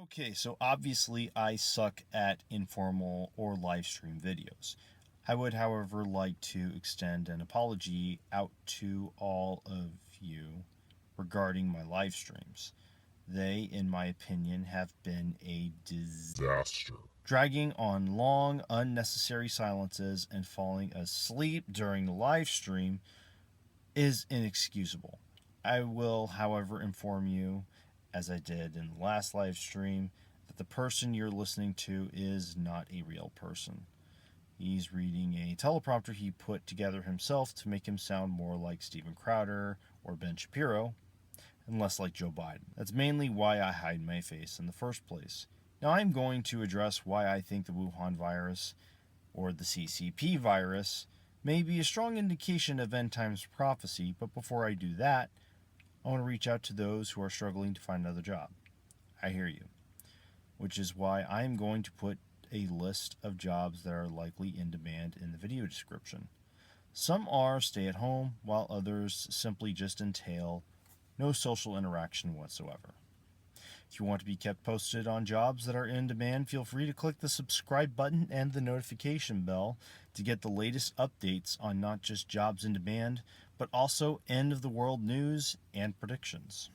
Okay, so obviously I suck at informal or live stream videos. I would, however, like to extend an apology out to all of you regarding my live streams. They, in my opinion, have been a disaster. Dragging on long, unnecessary silences and falling asleep during the live stream is inexcusable. I will, however, inform you, as I did in the last live stream, that the person you're listening to is not a real person. He's reading a teleprompter he put together himself to make him sound more like Steven Crowder or Ben Shapiro, and less like Joe Biden. That's mainly why I hide my face in the first place. Now I'm going to address why I think the Wuhan virus, or the Ccp virus, may be a strong indication of end times prophecy, but before I do that, I want to reach out to those who are struggling to find another job. I hear you. Which is why I am going to put a list of jobs that are likely in demand in the video description. Some are stay at home, while others simply just entail no social interaction whatsoever. If you want to be kept posted on jobs that are in demand, feel free to click the subscribe button and the notification bell to get the latest updates on not just jobs in demand, but also end of the world news and predictions.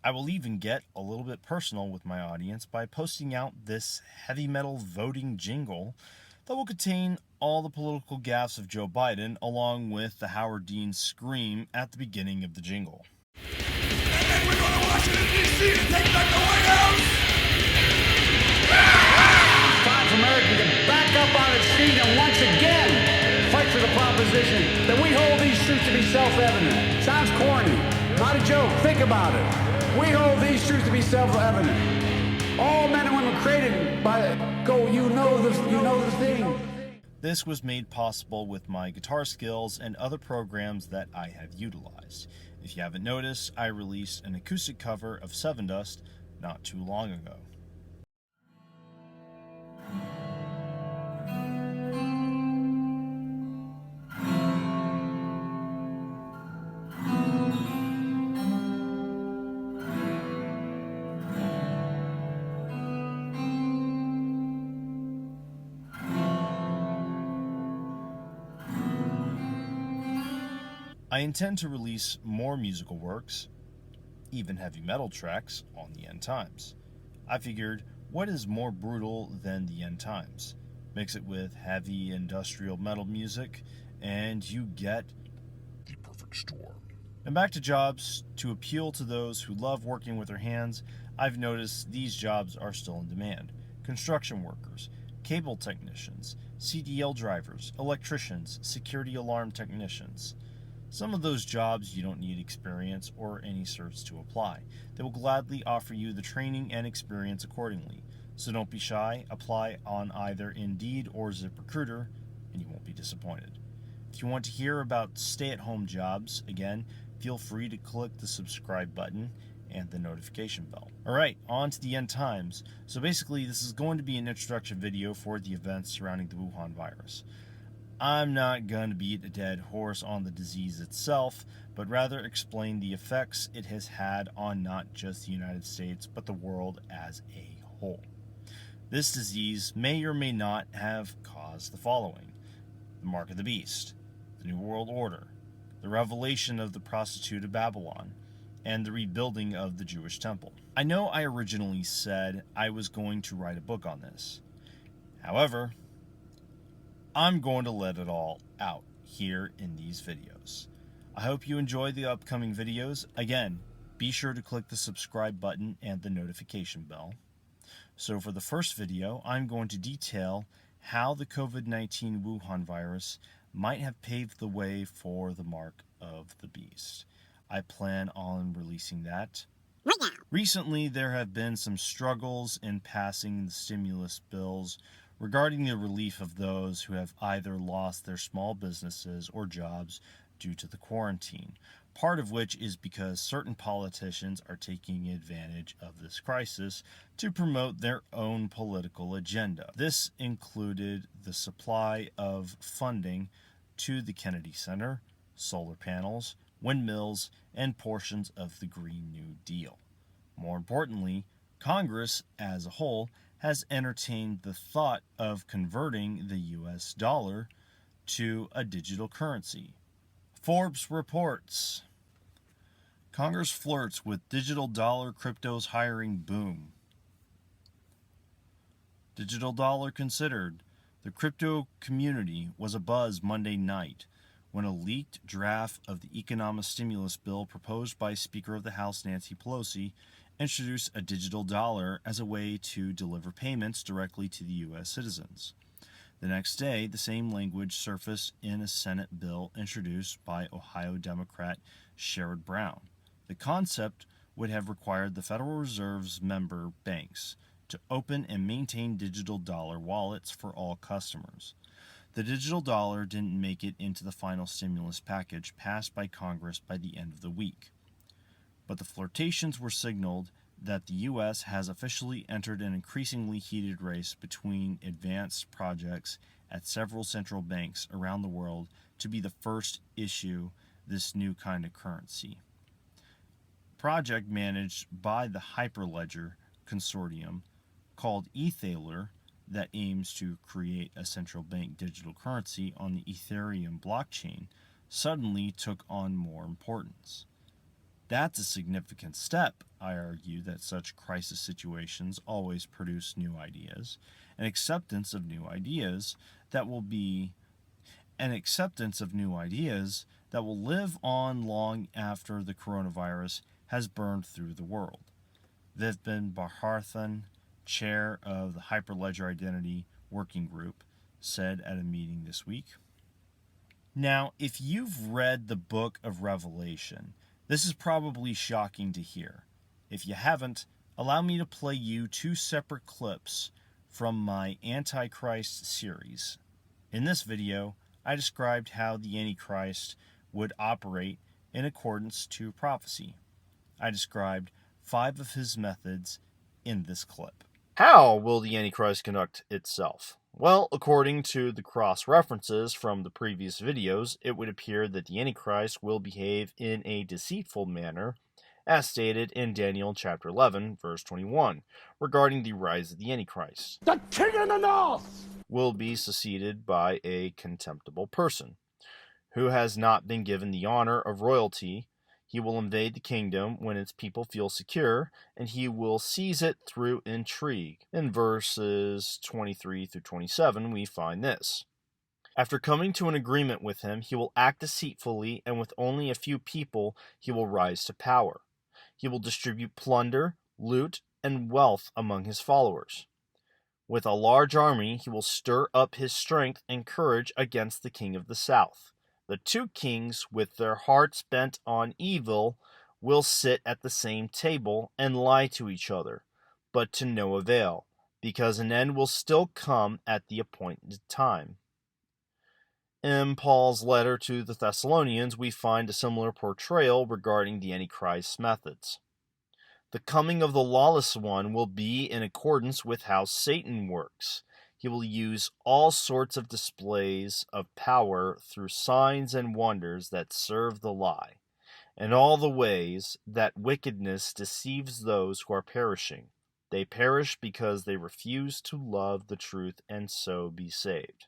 I will even get a little bit personal with my audience by posting out this heavy metal voting jingle that will contain all the political gaffes of Joe Biden, along with the Howard Dean scream at the beginning of the jingle. And then we're going to Washington, D.C. to take back the White House! Time for America to back up on its feet and once again fight for the proposition that we hold these truths to be self-evident. Sounds corny. Not a joke. Think about it. We hold these truths to be self-evident. All men and women created by you know the thing. This was made possible with my guitar skills and other programs that I have utilized. If you haven't noticed, I released an acoustic cover of Sevendust not too long ago. I intend to release more musical works, even heavy metal tracks, on the end times. I figured, what is more brutal than the end times? Mix it with heavy industrial metal music, and you get the perfect storm. And back to jobs. To appeal to those who love working with their hands, I've noticed these jobs are still in demand. Construction workers, cable technicians, CDL drivers, electricians, security alarm technicians. Some of those jobs you don't need experience or any certs to apply. They will gladly offer you the training and experience accordingly. So don't be shy, apply on either Indeed or ZipRecruiter, and you won't be disappointed. If you want to hear about stay-at-home jobs, again, feel free to click the subscribe button and the notification bell. Alright, on to the end times. So basically, this is going to be an introduction video for the events surrounding the Wuhan virus. I'm not going to beat a dead horse on the disease itself, but rather explain the effects it has had on not just the United States, but the world as a whole. This disease may or may not have caused the following: the mark of the beast, the New World Order, the revelation of the prostitute of Babylon, and the rebuilding of the Jewish temple. I know I originally said I was going to write a book on this. However, I'm going to let it all out here in these videos. I hope you enjoy the upcoming videos. Again, be sure to click the subscribe button and the notification bell. So for the first video, I'm going to detail how the COVID-19 Wuhan virus might have paved the way for the mark of the beast. I plan on releasing that right now. Recently, there have been some struggles in passing the stimulus bills regarding the relief of those who have either lost their small businesses or jobs due to the quarantine, part of which is because certain politicians are taking advantage of this crisis to promote their own political agenda. This included the supply of funding to the Kennedy Center, solar panels, windmills, and portions of the Green New Deal. More importantly, Congress, as a whole, has entertained the thought of converting the US dollar to a digital currency. Forbes reports Congress flirts with digital dollar, crypto's hiring boom. Digital dollar considered. The crypto community was abuzz Monday night when a leaked draft of the economic stimulus bill proposed by Speaker of the House Nancy Pelosi introduced a digital dollar as a way to deliver payments directly to the U.S. citizens. The next day, the same language surfaced in a Senate bill introduced by Ohio Democrat Sherrod Brown. The concept would have required the Federal Reserve's member banks to open and maintain digital dollar wallets for all customers. The digital dollar didn't make it into the final stimulus package passed by Congress by the end of the week. But the flirtations were signaled that the U.S. has officially entered an increasingly heated race between advanced projects at several central banks around the world to be the first issue this new kind of currency. Project managed by the Hyperledger Consortium called Ethaler that aims to create a central bank digital currency on the Ethereum blockchain suddenly took on more importance. That's a significant step. I argue that such crisis situations always produce new ideas, an acceptance of new ideas that will live on long after the coronavirus has burned through the world. Vipin Bharathan, chair of the Hyperledger Identity Working Group, said at a meeting this week. Now, if you've read the book of Revelation, this is probably shocking to hear. If you haven't, allow me to play you two separate clips from my Antichrist series. In this video, I described how the Antichrist would operate in accordance to prophecy. I described 5 of his methods in this clip. How will the Antichrist conduct itself? Well, according to the cross-references from the previous videos, it would appear that the Antichrist will behave in a deceitful manner, as stated in Daniel chapter 11, verse 21, regarding the rise of the Antichrist. The king of the north will be succeeded by a contemptible person, who has not been given the honor of royalty. He will invade the kingdom when its people feel secure, and he will seize it through intrigue. In verses 23 through 27, we find this. After coming to an agreement with him, he will act deceitfully, and with only a few people, he will rise to power. He will distribute plunder, loot, and wealth among his followers. With a large army, he will stir up his strength and courage against the king of the south. The 2 kings, with their hearts bent on evil, will sit at the same table and lie to each other, but to no avail, because an end will still come at the appointed time. In Paul's letter to the Thessalonians, we find a similar portrayal regarding the Antichrist's methods. The coming of the lawless one will be in accordance with how Satan works. He will use all sorts of displays of power through signs and wonders that serve the lie, and all the ways that wickedness deceives those who are perishing. They perish because they refuse to love the truth and so be saved.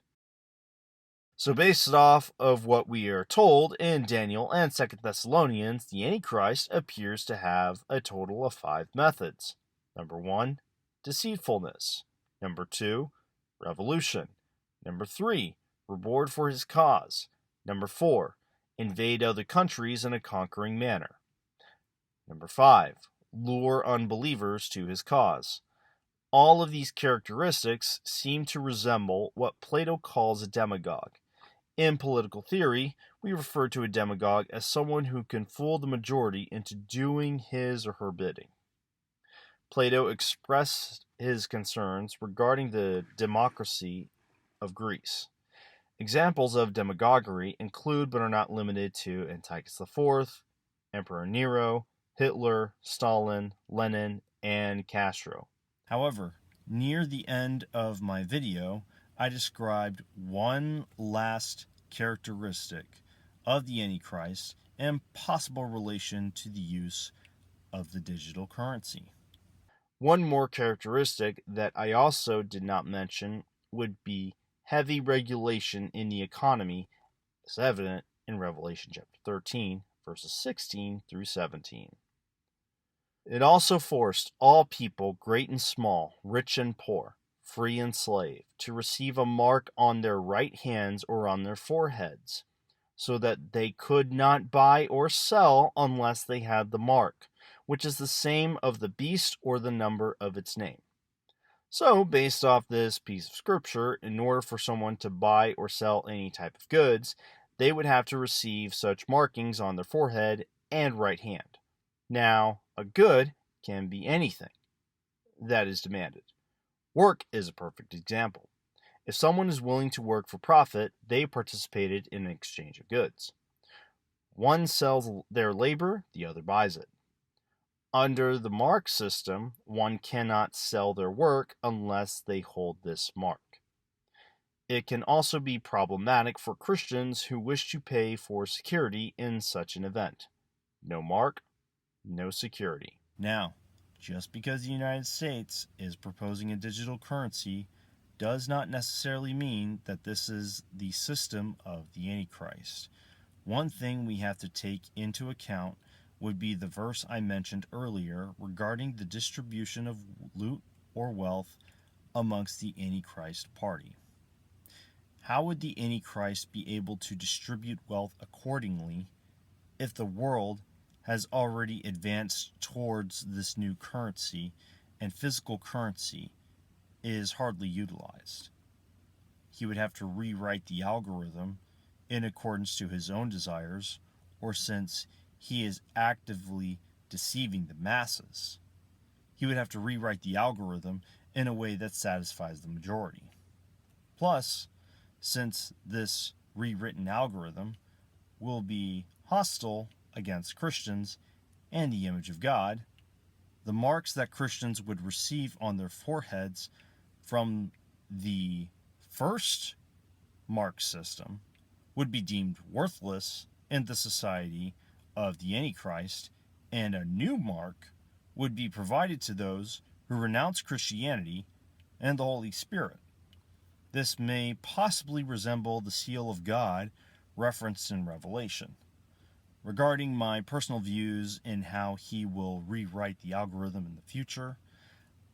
So based off of what we are told in Daniel and 2 Thessalonians, the Antichrist appears to have a total of 5 methods. Number 1, deceitfulness. Number 2, revolution. Number 3, reward for his cause. Number 4, invade other countries in a conquering manner. Number 5, lure unbelievers to his cause. All of these characteristics seem to resemble what Plato calls a demagogue. In political theory, we refer to a demagogue as someone who can fool the majority into doing his or her bidding. Plato expressed his concerns regarding the democracy of Greece. Examples of demagoguery include but are not limited to Antiochus IV, Emperor Nero, Hitler, Stalin, Lenin, and Castro. However, near the end of my video, I described one last characteristic of the Antichrist and possible relation to the use of the digital currency. One more characteristic that I also did not mention would be heavy regulation in the economy, as evident in Revelation chapter 13, verses 16 through 17. It also forced all people, great and small, rich and poor, free and slave, to receive a mark on their right hands or on their foreheads, so that they could not buy or sell unless they had the mark, which is the same of the beast or the number of its name. So, based off this piece of scripture, in order for someone to buy or sell any type of goods, they would have to receive such markings on their forehead and right hand. Now, a good can be anything that is demanded. Work is a perfect example. If someone is willing to work for profit, they participated in an exchange of goods. One sells their labor, the other buys it. Under the mark system, one cannot sell their work unless they hold this mark. It can also be problematic for Christians who wish to pay for security in such an event. No mark, no security. Now, just because the United States is proposing a digital currency does not necessarily mean that this is the system of the Antichrist. One thing we have to take into account would be the verse I mentioned earlier regarding the distribution of loot or wealth amongst the Antichrist party. How would the Antichrist be able to distribute wealth accordingly if the world has already advanced towards this new currency and physical currency is hardly utilized? He would have to rewrite the algorithm in accordance to his own desires, or since he is actively deceiving the masses, he would have to rewrite the algorithm in a way that satisfies the majority. Plus, since this rewritten algorithm will be hostile against Christians and the image of God, the marks that Christians would receive on their foreheads from the first mark system would be deemed worthless in the society of the Antichrist, and a new mark would be provided to those who renounce Christianity and the Holy Spirit. This may possibly resemble the seal of God referenced in Revelation. Regarding my personal views in how he will rewrite the algorithm in the future,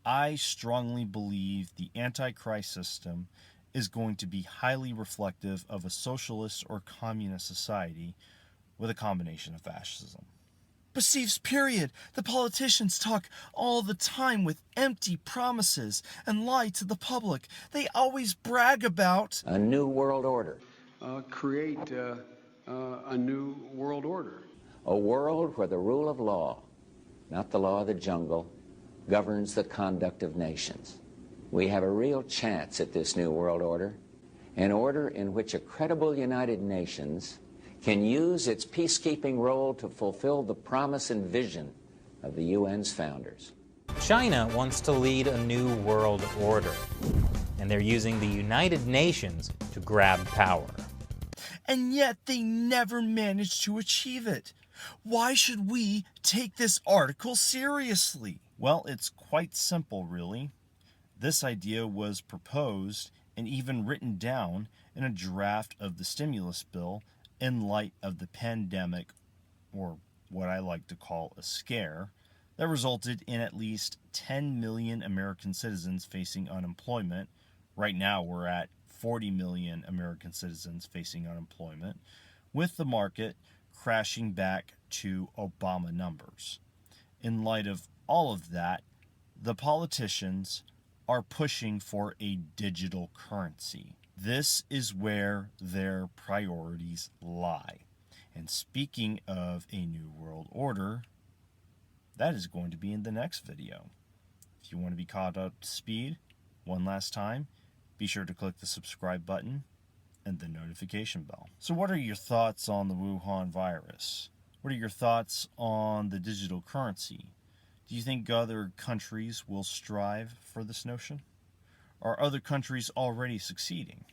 I strongly believe the Antichrist system is going to be highly reflective of a socialist or communist society with a combination of fascism. But Steve's period. The politicians talk all the time with empty promises and lie to the public. They always brag about a new world order. Create a new world order. A world where the rule of law, not the law of the jungle, governs the conduct of nations. We have a real chance at this new world order, an order in which a credible United Nations can use its peacekeeping role to fulfill the promise and vision of the UN's founders. China wants to lead a new world order, and they're using the United Nations to grab power. And yet they never managed to achieve it. Why should we take this article seriously? Well, it's quite simple, really. This idea was proposed and even written down in a draft of the stimulus bill in light of the pandemic, or what I like to call a scare, that resulted in at least 10 million American citizens facing unemployment. Right now we're at 40 million American citizens facing unemployment, with the market crashing back to Obama numbers. In light of all of that, the politicians are pushing for a digital currency. This is where their priorities lie. And speaking of a new world order, that is going to be in the next video. If you want to be caught up to speed, one last time, be sure to click the subscribe button and the notification bell. So what are your thoughts on the Wuhan virus? What are your thoughts on the digital currency? Do you think other countries will strive for this notion? Are other countries already succeeding?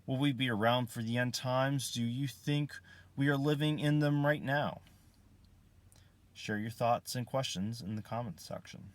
Will we be around for the end times? Do you think we are living in them right now? Share your thoughts and questions in the comments section.